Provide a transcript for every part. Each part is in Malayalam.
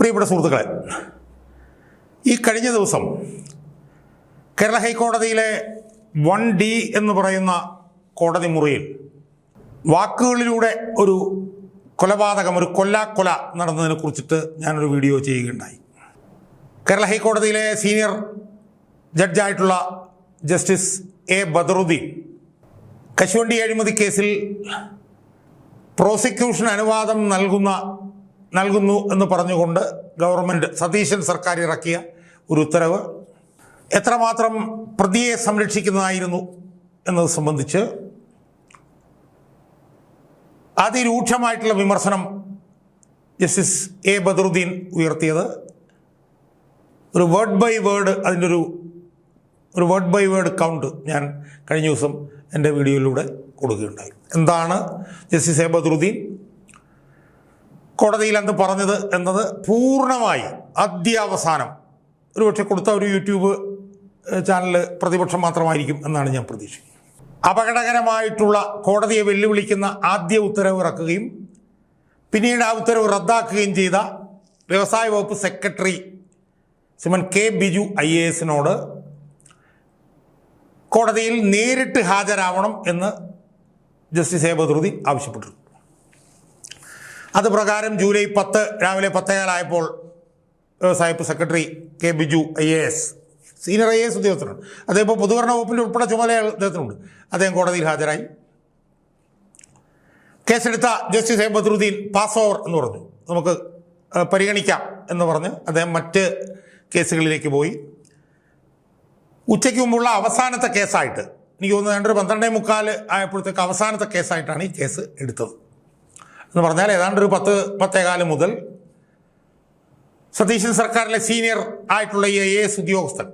പ്രിയപ്പെട്ട സുഹൃത്തുക്കളെ, ഈ കഴിഞ്ഞ ദിവസം കേരള ഹൈക്കോടതിയിലെ 1D എന്ന് പറയുന്ന കോടതി മുറിയിൽ വാക്കുകളിലൂടെ ഒരു കൊലപാതകം, ഒരു കൊല നടന്നതിനെ കുറിച്ചിട്ട് ഞാനൊരു വീഡിയോ ചെയ്യുകയുണ്ടായി. കേരള ഹൈക്കോടതിയിലെ സീനിയർ ജഡ്ജായിട്ടുള്ള ജസ്റ്റിസ് എ ബദറുദ്ദീൻ കശുവണ്ടി അഴിമതി കേസിൽ പ്രോസിക്യൂഷൻ അനുവാദം നൽകുന്നു എന്ന് പറഞ്ഞുകൊണ്ട് ഗവൺമെൻറ് സതീശൻ സർക്കാർ ഇറക്കിയ ഒരു ഉത്തരവ് എത്രമാത്രം പ്രതിയെ സംരക്ഷിക്കുന്നതായിരുന്നു എന്നത് സംബന്ധിച്ച് അതിരൂക്ഷമായിട്ടുള്ള വിമർശനം ജസ്റ്റിസ് എ ബദറുദ്ദീൻ ഉയർത്തിയത് ഒരു വേർഡ് ബൈ വേർഡ് ഒരു വേർഡ് ബൈ വേർഡ് കൗണ്ട് ഞാൻ കഴിഞ്ഞ ദിവസം എൻ്റെ വീഡിയോയിലൂടെ കൊടുക്കുകയുണ്ടായി. എന്താണ് ജസ്റ്റിസ് എ ബദറുദ്ദീൻ കോടതിയിൽ അന്ന് പറഞ്ഞത് എന്നത് പൂർണ്ണമായി അദ്യാവസാനം ഒരുപക്ഷെ കൊടുത്ത ഒരു യൂട്യൂബ് ചാനൽ പ്രതിപക്ഷം മാത്രമായിരിക്കും എന്നാണ് ഞാൻ പ്രതീക്ഷിക്കുന്നത്. അപകടകരമായിട്ടുള്ള കോടതിയെ വെല്ലുവിളിക്കുന്ന ആദ്യ ഉത്തരവ് ഇറക്കുകയും പിന്നീട് ആ ഉത്തരവ് റദ്ദാക്കുകയും ചെയ്ത വ്യവസായ വകുപ്പ് secretary Shriman K Biju IAS കോടതിയിൽ നേരിട്ട് ഹാജരാവണം എന്ന് ജസ്റ്റിസ് എ ബദറുദ്ദീൻ ആവശ്യപ്പെട്ടിരുന്നു. അത് പ്രകാരം ജൂലൈ 10 രാവിലെ 10:15 വ്യവസായ വകുപ്പ് secretary K Biju IAS senior IAS ഉദ്യോഗസ്ഥനാണ്. അദ്ദേഹം ഇപ്പോൾ പൊതുഭരണ വകുപ്പിൻ്റെ ഉൾപ്പെടെ ചുമതല അദ്ദേഹത്തിനുണ്ട്. അദ്ദേഹം കോടതിയിൽ ഹാജരായി. കേസെടുത്ത justice A Badaruddin pass over എന്ന് പറഞ്ഞു, നമുക്ക് പരിഗണിക്കാം എന്ന് പറഞ്ഞ് അദ്ദേഹം മറ്റ് കേസുകളിലേക്ക് പോയി. ഉച്ചയ്ക്ക് മുമ്പുള്ള അവസാനത്തെ കേസായിട്ട് എനിക്ക് തോന്നുന്നു 12:45 ആയപ്പോഴത്തേക്ക് അവസാനത്തെ കേസായിട്ടാണ് ഈ കേസ് എടുത്തത്. എന്ന് പറഞ്ഞാൽ ഏതാണ്ട് ഒരു 10-10:15 മുതൽ സതീശൻ സർക്കാരിലെ സീനിയർ ആയിട്ടുള്ള ഈ IAS ഉദ്യോഗസ്ഥൻ,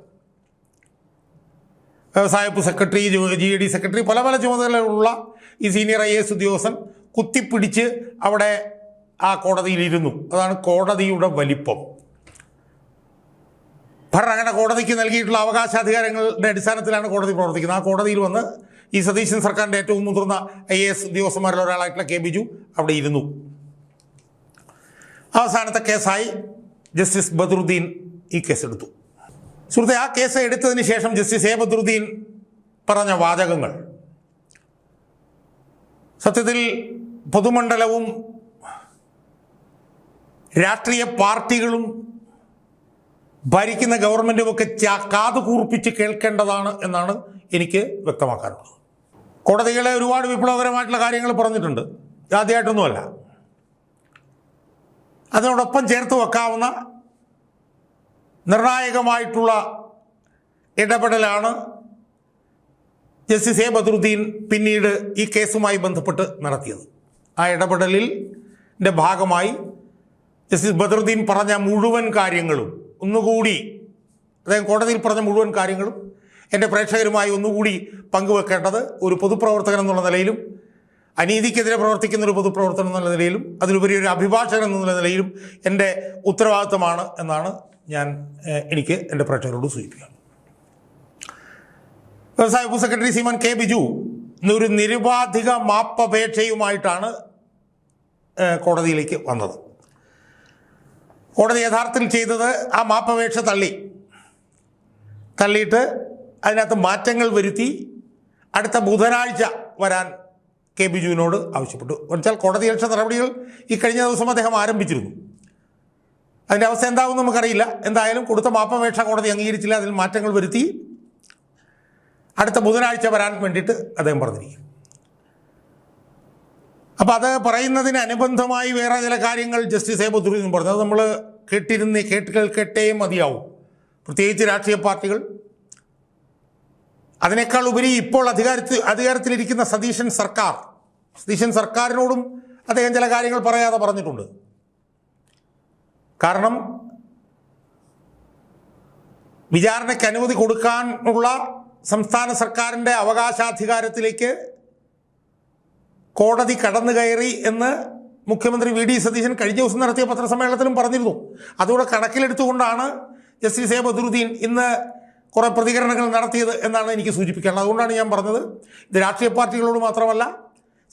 വ്യവസായ വകുപ്പ് സെക്രട്ടറി, GAD സെക്രട്ടറി, പല ചുമതലകളുള്ള ഈ സീനിയർ IAS ഉദ്യോഗസ്ഥൻ കുത്തിപ്പിടിച്ച് അവിടെ ആ കോടതിയിലിരുന്നു. അതാണ് കോടതിയുടെ വലിപ്പം. ഭരണഘടന കോടതിക്ക് നൽകിയിട്ടുള്ള അവകാശാധികാരങ്ങളുടെ അടിസ്ഥാനത്തിലാണ് കോടതി പ്രവർത്തിക്കുന്നത്. ആ കോടതിയിൽ വന്ന് ഈ സതീശൻ സർക്കാരിൻ്റെ ഏറ്റവും മുതിർന്ന IAS ഉദ്യോഗസ്ഥന്മാരിൽ ഒരാളായിട്ടുള്ള കെ ബിജു അവിടെ ഇരുന്നു. അവസാനത്തെ കേസായി ജസ്റ്റിസ് ബദറുദ്ദീൻ ഈ കേസെടുത്തു. സുഹൃത്തെ, ആ കേസ് എടുത്തതിന് ശേഷം ജസ്റ്റിസ് എ ബദറുദ്ദീൻ പറഞ്ഞ വാചകങ്ങൾ സത്യത്തിൽ പൊതുമണ്ഡലവും രാഷ്ട്രീയ പാർട്ടികളും ഭരിക്കുന്ന ഗവൺമെൻറ്റുമൊക്കെ കാതുകൂർപ്പിച്ച് കേൾക്കേണ്ടതാണ് എന്നാണ് എനിക്ക് വ്യക്തമാക്കാനുള്ളത്. കോടതികളെ ഒരുപാട് വിപ്ലവകരമായിട്ടുള്ള കാര്യങ്ങൾ പറഞ്ഞിട്ടുണ്ട്, ആദ്യമായിട്ടൊന്നുമല്ല. അതിനോടൊപ്പം ചേർത്ത് വെക്കാവുന്ന നിർണായകമായിട്ടുള്ള ഇടപെടലാണ് ജസ്റ്റിസ് എ ബദറുദ്ദീൻ പിന്നീട് ഈ കേസുമായി ബന്ധപ്പെട്ട് നടത്തിയത്. ആ ഇടപെടലിൻ്റെ ഭാഗമായി ജസ്റ്റിസ് ബദറുദ്ദീൻ പറഞ്ഞ മുഴുവൻ കാര്യങ്ങളും ഒന്നുകൂടി, അദ്ദേഹം കോടതിയിൽ പറഞ്ഞ മുഴുവൻ കാര്യങ്ങളും എൻ്റെ പ്രേക്ഷകരുമായി ഒന്നുകൂടി പങ്കുവെക്കേണ്ടത് ഒരു പൊതുപ്രവർത്തകൻ എന്നുള്ള നിലയിലും, അനീതിക്കെതിരെ പ്രവർത്തിക്കുന്ന ഒരു പൊതുപ്രവർത്തകൻ എന്നുള്ള നിലയിലും, അതിലുപരി ഒരു അഭിഭാഷകൻ എന്നുള്ള നിലയിലും എൻ്റെ ഉത്തരവാദിത്തമാണ് എന്നാണ് എനിക്ക് എൻ്റെ പ്രേക്ഷകരോട് സൂചിപ്പിക്കുക. വ്യവസായ വകുപ്പ് സെക്രട്ടറി ശ്രീമാൻ കെ ബിജു ഒരു നിരുപാധിക മാപ്പപേക്ഷയുമായിട്ടാണ് കോടതിയിലേക്ക് വന്നത്. കോടതി യഥാർത്ഥത്തിൽ ചെയ്തത് ആ മാപ്പപേക്ഷ തള്ളിയിട്ട് അതിനകത്ത് മാറ്റങ്ങൾ വരുത്തി അടുത്ത ബുധനാഴ്ച വരാൻ കെ ബിജുവിനോട് ആവശ്യപ്പെട്ടു. എന്നുവെച്ചാൽ കോടതിയലക്ഷ്യ നടപടികൾ ഈ കഴിഞ്ഞ ദിവസം അദ്ദേഹം ആരംഭിച്ചിരുന്നു. അതിൻ്റെ അവസ്ഥ എന്താകുമെന്ന് നമുക്കറിയില്ല. എന്തായാലും കൊടുത്ത മാപ്പപേക്ഷ കോടതി അംഗീകരിച്ചില്ല, അതിൽ മാറ്റങ്ങൾ വരുത്തി അടുത്ത ബുധനാഴ്ച വരാൻ വേണ്ടിയിട്ട് അദ്ദേഹം പറഞ്ഞിരിക്കും. അപ്പോൾ അത് പറയുന്നതിന് അനുബന്ധമായി വേറെ ചില കാര്യങ്ങൾ ജസ്റ്റിസ് എ ബദറുദ്ദീൻ പറഞ്ഞു. അത് നമ്മൾ കേട്ടേ മതിയാവും. പ്രത്യേകിച്ച് രാഷ്ട്രീയ പാർട്ടികൾ, അതിനേക്കാൾ ഉപരി ഇപ്പോൾ അധികാരത്തിലിരിക്കുന്ന സതീശൻ സർക്കാരിനോടും അദ്ദേഹം ചില കാര്യങ്ങൾ പറയാതെ പറഞ്ഞിട്ടുണ്ട്. കാരണം വിചാരണയ്ക്ക് അനുമതി കൊടുക്കാനുള്ള സംസ്ഥാന സർക്കാരിൻ്റെ അവകാശാധികാരത്തിലേക്ക് കോടതി കടന്നു കയറി എന്ന് മുഖ്യമന്ത്രി VD സതീശൻ കഴിഞ്ഞ ദിവസം നടത്തിയ പത്രസമ്മേളനത്തിലും പറഞ്ഞിരുന്നു. അതുകൂടെ കണക്കിലെടുത്തുകൊണ്ടാണ് ജസ്റ്റിസ് എ ബദറുദ്ദീൻ ഇന്ന് കുറേ പ്രതികരണങ്ങൾ നടത്തിയത് എന്നാണ് എനിക്ക് സൂചിപ്പിക്കാനുള്ളത്. അതുകൊണ്ടാണ് ഞാൻ പറഞ്ഞത്, ഇത് രാഷ്ട്രീയ പാർട്ടികളോട് മാത്രമല്ല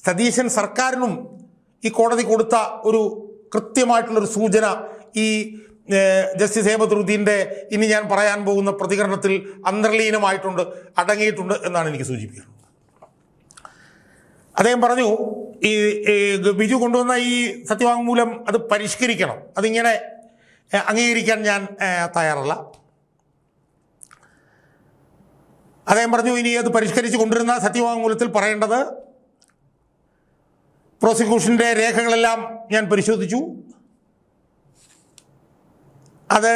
സതീശൻ സർക്കാരിനും ഈ കോടതി കൊടുത്ത ഒരു കൃത്യമായിട്ടുള്ളൊരു സൂചന ഈ ജസ്റ്റിസ് എ ബദറുദ്ദീൻ്റെ ഇനി ഞാൻ പറയാൻ പോകുന്ന പ്രതികരണത്തിൽ അന്തർലീനമായിട്ടുണ്ട്, അടങ്ങിയിട്ടുണ്ട് എന്നാണ് എനിക്ക് സൂചിപ്പിക്കുന്നത്. അദ്ദേഹം പറഞ്ഞു, ഈ ബിജു കൊണ്ടുവന്ന ഈ സത്യവാങ്മൂലം അത് പരിഷ്കരിക്കണം, അതിങ്ങനെ അംഗീകരിക്കാൻ ഞാൻ തയ്യാറല്ല. അദ്ദേഹം പറഞ്ഞു, ഇനി അത് പരിഷ്കരിച്ച് കൊണ്ടുവരുന്ന സത്യവാങ്മൂലത്തിൽ പറയേണ്ടത് പ്രോസിക്യൂഷൻ്റെ രേഖകളെല്ലാം ഞാൻ പരിശോധിച്ചു, അത്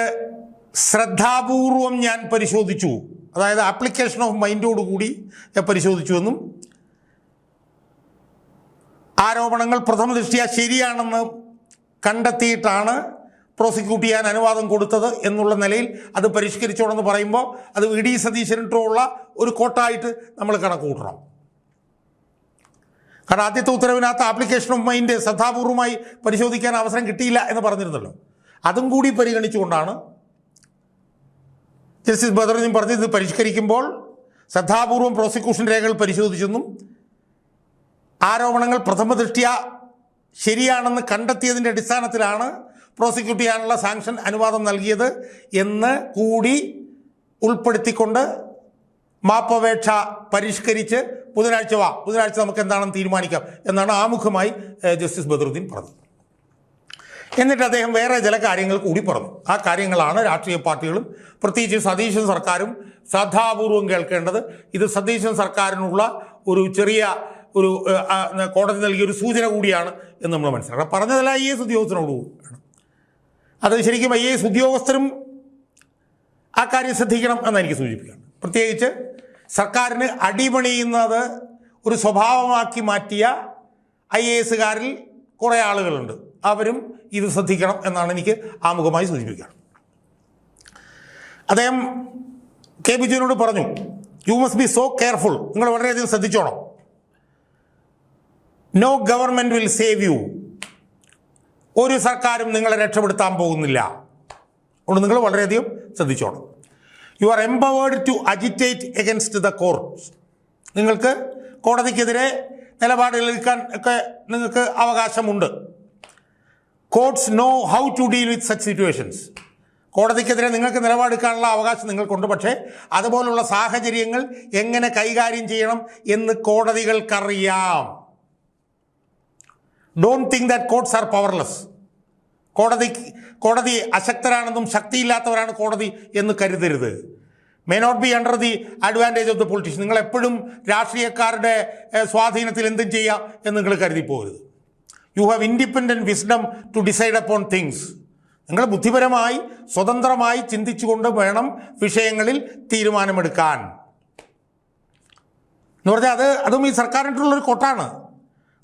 ശ്രദ്ധാപൂർവം ഞാൻ പരിശോധിച്ചു, അതായത് ആപ്ലിക്കേഷൻ ഓഫ് മൈൻഡോടുകൂടി ഞാൻ പരിശോധിച്ചുവെന്നും ആരോപണങ്ങൾ പ്രഥമ ദൃഷ്ട്യാ ശരിയാണെന്ന് കണ്ടെത്തിയിട്ടാണ് പ്രോസിക്യൂട്ട് ചെയ്യാൻ അനുവാദം കൊടുത്തത് എന്നുള്ള നിലയിൽ അത് പരിഷ്കരിച്ചോണെന്ന് പറയുമ്പോൾ അത് വി ഡി സതീശനിട്ടുള്ള ഒരു കോട്ടായിട്ട് നമ്മൾ കണക്ക് കൂട്ടണം. കാരണം ആദ്യത്തെ ഉത്തരവിനകത്ത് ആപ്ലിക്കേഷൻ ഓഫ് മൈൻഡ് ശ്രദ്ധാപൂർവമായി പരിശോധിക്കാൻ അവസരം കിട്ടിയില്ല എന്ന് പറഞ്ഞിരുന്നല്ലോ. അതും കൂടി പരിഗണിച്ചുകൊണ്ടാണ് ജസ്റ്റിസ് ബദറുദ്ദീൻ പറഞ്ഞത് ഇത് പരിഷ്കരിക്കുമ്പോൾ ശ്രദ്ധാപൂർവം പ്രോസിക്യൂഷൻ രേഖകൾ പരിശോധിച്ചെന്നും ആരോപണങ്ങൾ പ്രഥമ ദൃഷ്ട്യാ ശരിയാണെന്ന് കണ്ടെത്തിയതിൻ്റെ അടിസ്ഥാനത്തിലാണ് പ്രോസിക്യൂട്ട് ചെയ്യാനുള്ള സാങ്ഷൻ അനുവാദം നൽകിയത് എന്ന് കൂടി ഉൾപ്പെടുത്തിക്കൊണ്ട് മാപ്പപേക്ഷ പരിഷ്കരിച്ച് ബുധനാഴ്ച നമുക്ക് എന്താണെന്ന് തീരുമാനിക്കാം എന്നാണ് ആമുഖമായി ജസ്റ്റിസ് ബദറുദ്ദീൻ പറഞ്ഞത്. എന്നിട്ട് അദ്ദേഹം വേറെ ചില കാര്യങ്ങൾ കൂടി പറഞ്ഞു. ആ കാര്യങ്ങളാണ് രാഷ്ട്രീയ പാർട്ടികളും പ്രത്യേകിച്ച് സതീശൻ സർക്കാരും ശ്രദ്ധാപൂർവം കേൾക്കേണ്ടത്. ഇത് സതീശൻ സർക്കാരിനുള്ള ഒരു ചെറിയ ഒരു കോടതി നൽകിയൊരു സൂചന കൂടിയാണ് എന്ന് നമ്മൾ മനസ്സിലാക്കണം. പറഞ്ഞതല്ല IAS ഉദ്യോഗസ്ഥനോട് ആണ്. അത് ശരിക്കും IAS ഉദ്യോഗസ്ഥരും ആ കാര്യം ശ്രദ്ധിക്കണം എന്നാണ് എനിക്ക് സൂചിപ്പിക്കുന്നത്. പ്രത്യേകിച്ച് സർക്കാരിന് അടിപണിയുന്നത് ഒരു സ്വഭാവമാക്കി മാറ്റിയ IASകാരിൽ കുറേ ആളുകളുണ്ട്. അവരും ഇത് ശ്രദ്ധിക്കണം എന്നാണ് എനിക്ക് ആമുഖമായി സൂചിപ്പിക്കുന്നത്. അദ്ദേഹം കെ ബിജുവിനോട് പറഞ്ഞു, you must be so careful, നിങ്ങൾ വളരെയധികം ശ്രദ്ധിച്ചോണം. No government will save you, ഒരു സർക്കാരും നിങ്ങളെ രക്ഷപ്പെടുത്താൻ പോകുന്നില്ല. അതുകൊണ്ട് നിങ്ങൾ വളരെയധികം ശ്രദ്ധിച്ചോണം. You are empowered to agitate against the courts, നിങ്ങൾക്ക് കോടതിക്കെതിരെ നിലപാടുകൾ എടുക്കാൻ ഒക്കെ നിങ്ങൾക്ക് അവകാശമുണ്ട്. Courts know how to deal with such situations, കോടതിക്കെതിരെ നിങ്ങൾക്ക് നിലപാടെടുക്കാനുള്ള അവകാശം നിങ്ങൾക്കുണ്ട്. പക്ഷേ അതുപോലുള്ള സാഹചര്യങ്ങൾ എങ്ങനെ കൈകാര്യം ചെയ്യണം എന്ന് കോടതികൾക്കറിയാം. Don't think that courts are powerless, കോടതി അശക്തരാണെന്നും ശക്തിയില്ലാത്തവരാണ് കോടതി എന്ന് കരുതരുത്. May not be under the advantage of the politician, നിങ്ങൾ എപ്പോഴും രാഷ്ട്രീയക്കാരുടെ സ്വാധീനത്തിൽ എന്തും ചെയ്യാം എന്ന് നിങ്ങൾ കരുതി പോകരുത്. You have independent wisdom to decide upon things, നിങ്ങൾ ബുദ്ധിപരമായി സ്വതന്ത്രമായി ചിന്തിച്ചുകൊണ്ട് വേണം വിഷയങ്ങളിൽ തീരുമാനമെടുക്കാൻ എന്ന് പറഞ്ഞാൽ അതും ഈ സർക്കാരിനുള്ളൊരു കൊട്ടാണ്.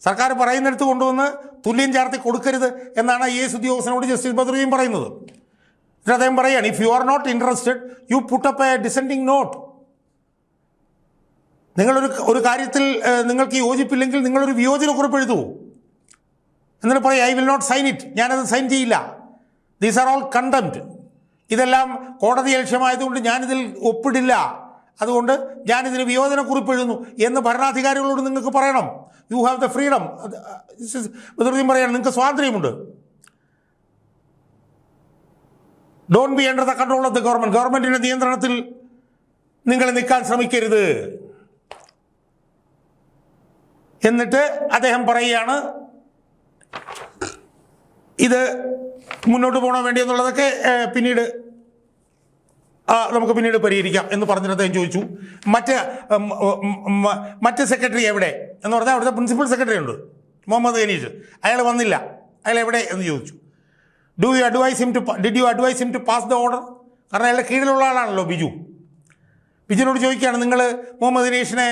സർക്കാർ പറയുന്നിടത്ത് കൊണ്ടുവന്ന് തുല്യം ചേർത്തി കൊടുക്കരുത് എന്നാണ് IAS ഉദ്യോഗസ്ഥനോട് ജസ്റ്റിസ് ബദറുദ്ദീൻ പറയുന്നത്. എന്നിട്ട് അദ്ദേഹം പറയുകയാണ്, if you are not interested you put up a dissenting note. നിങ്ങളൊരു കാര്യത്തിൽ നിങ്ങൾക്ക് യോജിപ്പില്ലെങ്കിൽ നിങ്ങളൊരു വിയോജനക്കുറിപ്പ് എഴുതൂ. എന്നിട്ട് പറയും I will not sign it, ഞാനത് സൈൻ ചെയ്യില്ല. ദീസ് ആർ ഓൾ കണ്ടംപ്റ്റ്, ഇതെല്ലാം കോടതി ലക്ഷ്യമായതുകൊണ്ട് ഞാനിതിൽ ഒപ്പിടില്ല, അതുകൊണ്ട് ഞാനിതിന് വിയോജനക്കുറിപ്പ് എഴുതുന്നു എന്ന് ഭരണാധികാരികളോട് നിങ്ങൾക്ക് പറയണം. You have the freedom. Badaruddin പറയാണ്, നിങ്ങൾക്ക് സ്വാതന്ത്ര്യമുണ്ട്. Don't be under the control of the government, ഗവൺമെൻറ്റിൻ്റെ നിയന്ത്രണത്തിൽ നിങ്ങൾ നിൽക്കാൻ ശ്രമിക്കരുത്. എന്നിട്ട് അദ്ദേഹം പറയുകയാണ്, ഇത് മുന്നോട്ട് പോകണോ വേണ്ടി എന്നുള്ളതൊക്കെ നമുക്ക് പിന്നീട് പരിഹരിക്കാം എന്ന് പറഞ്ഞിട്ട് അദ്ദേഹം ചോദിച്ചു, മറ്റ് സെക്രട്ടറി എവിടെ എന്ന് പറഞ്ഞാൽ അവിടുത്തെ പ്രിൻസിപ്പൽ സെക്രട്ടറി ഉണ്ട് മുഹമ്മദ് ഹനീഷ്, അയാൾ വന്നില്ല, അയാൾ എവിടെ എന്ന് ചോദിച്ചു. Did you advise him to pass the order? കാരണം അയാളുടെ കീഴിലുള്ള ആളാണല്ലോ ബിജുവിനോട് ചോദിക്കുകയാണ്, നിങ്ങൾ മുഹമ്മദ് ഹനീഷിനെ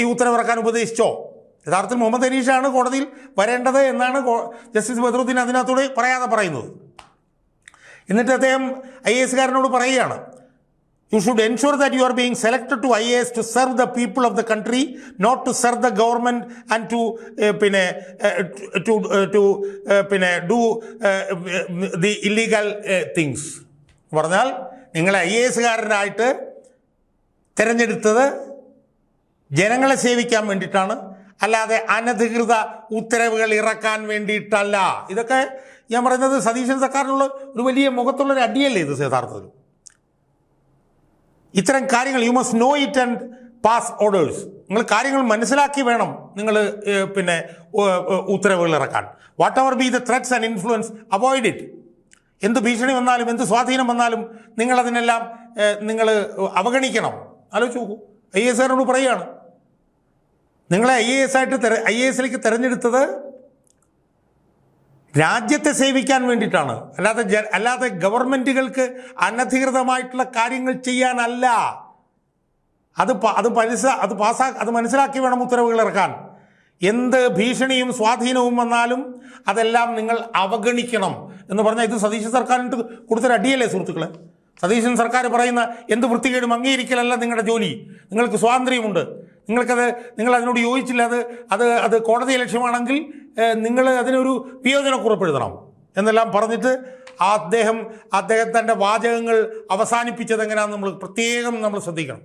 ഈ ഉത്തരവിറക്കാൻ ഉപദേശിച്ചോ? യഥാർത്ഥത്തിൽ മുഹമ്മദ് ഹനീഷാണ് കോടതിയിൽ വരേണ്ടത് എന്നാണ് ജസ്റ്റിസ് ബദറുദ്ദീൻ അതിനകത്തൂടെ പറയാതെ പറയുന്നത്. എന്നിട്ട് അദ്ദേഹം IASകാരനോട് പറയുകയാണ്, you should ensure that you are being selected to IAS to serve the people of the country, not to serve the government and do the illegal things. പറഞ്ഞാൽ നിങ്ങളെ IASകാരനായിട്ട് തിരഞ്ഞെടുത്തത് ജനങ്ങളെ സേവിക്കാൻ വേണ്ടിയിട്ടാണ്, അല്ലാതെ അനധികൃത ഉത്തരവുകൾ ഇറക്കാൻ വേണ്ടിയിട്ടല്ല. ഇതൊക്കെ ഞാൻ പറയുന്നത് സതീശൻ സർക്കാരിനുള്ള ഒരു വലിയ മുഖത്തുള്ളൊരു അടിയല്ലേ ഇത് യഥാർത്ഥത്തിൽ. ഇത്തരം കാര്യങ്ങൾ you must know it and pass orders. നിങ്ങൾ കാര്യങ്ങൾ മനസ്സിലാക്കി വേണം നിങ്ങൾ ഉത്തരവുകൾ ഇറക്കാൻ. What ever B the threats and influence, avoid it. എന്ത് ഭീഷണി വന്നാലും എന്ത് സ്വാധീനം വന്നാലും നിങ്ങളതിനെല്ലാം നിങ്ങൾ അവഗണിക്കണം. ആലോചിച്ച് നോക്കൂ. IAS പറയുകയാണ്, നിങ്ങളെ IAS തിരഞ്ഞെടുത്തത് രാജ്യത്തെ സേവിക്കാൻ വേണ്ടിയിട്ടാണ്, അല്ലാതെ ഗവൺമെൻറ്റുകൾക്ക് അനധികൃതമായിട്ടുള്ള കാര്യങ്ങൾ ചെയ്യാനല്ല. അത് മനസ്സിലാക്കി വേണം ഉത്തരവുകൾ ഇറക്കാൻ. എന്ത് ഭീഷണിയും സ്വാധീനവും വന്നാലും അതെല്ലാം നിങ്ങൾ അവഗണിക്കണം എന്ന് പറഞ്ഞാൽ ഇത് സതീശൻ സർക്കാരിന് കൊടുത്തൊരു അടിയല്ലേ സുഹൃത്തുക്കളെ. സതീശൻ സർക്കാർ പറയുന്ന എന്ത് വൃത്തികേടും അംഗീകരിക്കലല്ല നിങ്ങളുടെ ജോലി. നിങ്ങൾക്ക് സ്വാതന്ത്ര്യമുണ്ട്. നിങ്ങൾ അതിനോട് യോജിച്ചില്ല, അത് കോടതി ലക്ഷ്യമാണെങ്കിൽ നിങ്ങൾ അതിനൊരു വിയോജനക്കുറിപ്പ് എഴുതണം എന്നെല്ലാം പറഞ്ഞിട്ട് അദ്ദേഹത്തിൻ്റെ വാചകങ്ങൾ അവസാനിപ്പിച്ചത് എങ്ങനെയാണെന്ന് പ്രത്യേകം നമ്മൾ ശ്രദ്ധിക്കണം.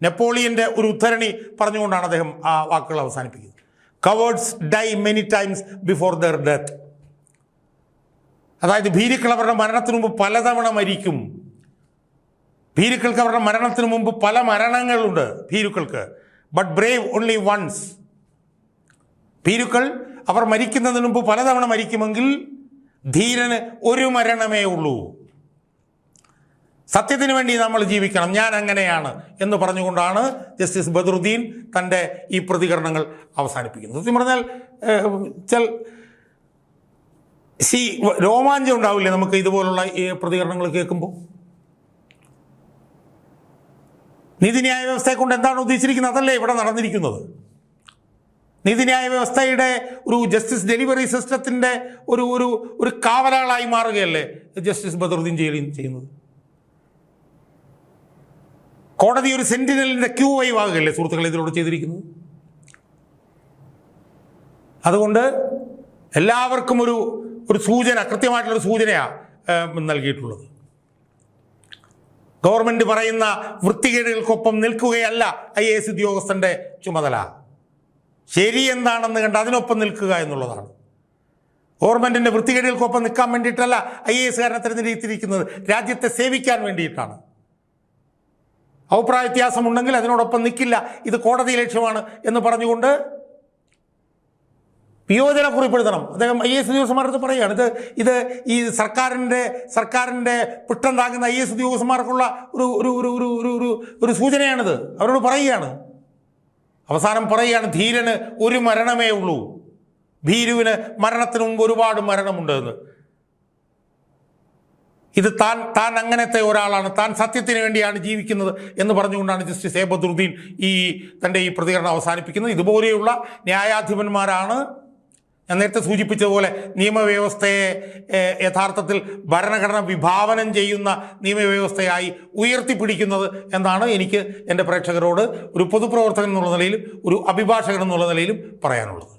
നെപ്പോളിയൻ്റെ ഒരു ഉദ്ധരണി പറഞ്ഞുകൊണ്ടാണ് അദ്ദേഹം ആ വാക്കുകൾ അവസാനിപ്പിക്കുന്നത്. Cowards die many times before their death. അതായത് ഭീരുക്കൾ അവരുടെ മരണത്തിന് മുമ്പ് പലതവണ മരിക്കും. ഭീരുക്കൾക്ക് അവരുടെ മരണത്തിന് മുമ്പ് പല മരണങ്ങളുണ്ട് ഭീരുക്കൾക്ക്. But brave only once. ഭീരുക്കൾ അവർ മരിക്കുന്നതിന് മുമ്പ് പലതവണ മരിക്കുമെങ്കിൽ ധീരന് ഒരു മരണമേ ഉള്ളൂ. സത്യത്തിന് വേണ്ടി നമ്മൾ ജീവിക്കണം, ഞാൻ അങ്ങനെയാണ് എന്ന് പറഞ്ഞുകൊണ്ടാണ് ജസ്റ്റിസ് ബദറുദ്ദീൻ തൻ്റെ ഈ പ്രതികരണങ്ങൾ അവസാനിപ്പിക്കുന്നത്. സത്യം പറഞ്ഞാൽ രോമാഞ്ചം ഉണ്ടാവില്ലേ നമുക്ക് ഇതുപോലുള്ള ഈ പ്രതികരണങ്ങൾ കേൾക്കുമ്പോൾ? നീതിന്യായ വ്യവസ്ഥയെ കൊണ്ട് എന്താണ് ഉദ്ദേശിച്ചിരിക്കുന്നത് അതല്ലേ ഇവിടെ നടന്നിരിക്കുന്നത്. നീതിന്യായ വ്യവസ്ഥയുടെ ഒരു ജസ്റ്റിസ് ഡെലിവറി സിസ്റ്റത്തിൻ്റെ ഒരു കാവലാളായി മാറുകയല്ലേ ജസ്റ്റിസ് ബദറുദ്ദീൻ ചെയ്യുന്നത്. കോടതി ഒരു സെന്റിനലിൻ്റെ ക്യൂ വൈവ് ആകുകയല്ലേ സുഹൃത്തുക്കളെ ഇതിലൂടെ ചെയ്തിരിക്കുന്നത്. അതുകൊണ്ട് എല്ലാവർക്കും ഒരു സൂചന, കൃത്യമായിട്ടുള്ളൊരു സൂചനയാണ് നൽകിയിട്ടുള്ളത്. ഗവൺമെൻറ് പറയുന്ന വൃത്തികേടുകൾക്കൊപ്പം നിൽക്കുകയല്ല IAS ഉദ്യോഗസ്ഥൻ്റെ ചുമതല. ശരി എന്താണെന്ന് കണ്ട് അതിനൊപ്പം നിൽക്കുക എന്നുള്ളതാണ്. ഗവൺമെൻറ്റിൻ്റെ വൃത്തികേടുകൾക്കൊപ്പം നിൽക്കാൻ വേണ്ടിയിട്ടല്ല IASകാരനെ തിരഞ്ഞെടുത്തിരിക്കുന്നത്, രാജ്യത്തെ സേവിക്കാൻ വേണ്ടിയിട്ടാണ്. അഭിപ്രായ വ്യത്യാസമുണ്ടെങ്കിൽ അതിനോടൊപ്പം നിൽക്കില്ല, ഇത് കോടതി ലക്ഷ്യമാണ് എന്ന് പറഞ്ഞുകൊണ്ട് വിയോജനക്കുറിപ്പ് എഴുതണം. അദ്ദേഹം IAS ഉദ്യോഗസ്ഥന്മാരടുത്ത് പറയുകയാണ്, ഇത് ഈ സർക്കാരിൻ്റെ പിട്ടം താങ്ങുന്ന IAS ഉദ്യോഗസ്ഥന്മാർക്കുള്ള ഒരു സൂചനയാണിത്. അവരോട് പറയുകയാണ്, അവസാനം പറയുകയാണ്, ധീരന് ഒരു മരണമേ ഉള്ളൂ, ഭീരുവിന് മരണത്തിന് മുമ്പ് ഒരുപാട് മരണമുണ്ട് എന്ന്. ഇത് താൻ അങ്ങനത്തെ ഒരാളാണ്, താൻ സത്യത്തിന് വേണ്ടിയാണ് ജീവിക്കുന്നത് എന്ന് പറഞ്ഞുകൊണ്ടാണ് ജസ്റ്റിസ് ബദറുദ്ദീൻ തൻ്റെ ഈ പ്രതികരണം അവസാനിപ്പിക്കുന്നത്. ഇതുപോലെയുള്ള ന്യായാധിപന്മാരാണ് ഞാൻ നേരത്തെ സൂചിപ്പിച്ചതുപോലെ നിയമവ്യവസ്ഥയെ യഥാർത്ഥത്തിൽ ഭരണഘടന വിഭാവനം ചെയ്യുന്ന നിയമവ്യവസ്ഥയായി ഉയർത്തിപ്പിടിക്കുന്നത് എന്നാണ് എനിക്ക് എൻ്റെ പ്രേക്ഷകരോട് ഒരു പൊതുപ്രവർത്തകൻ എന്നുള്ള നിലയിലും ഒരു അഭിഭാഷകൻ എന്നുള്ള നിലയിലും പറയാനുള്ളത്.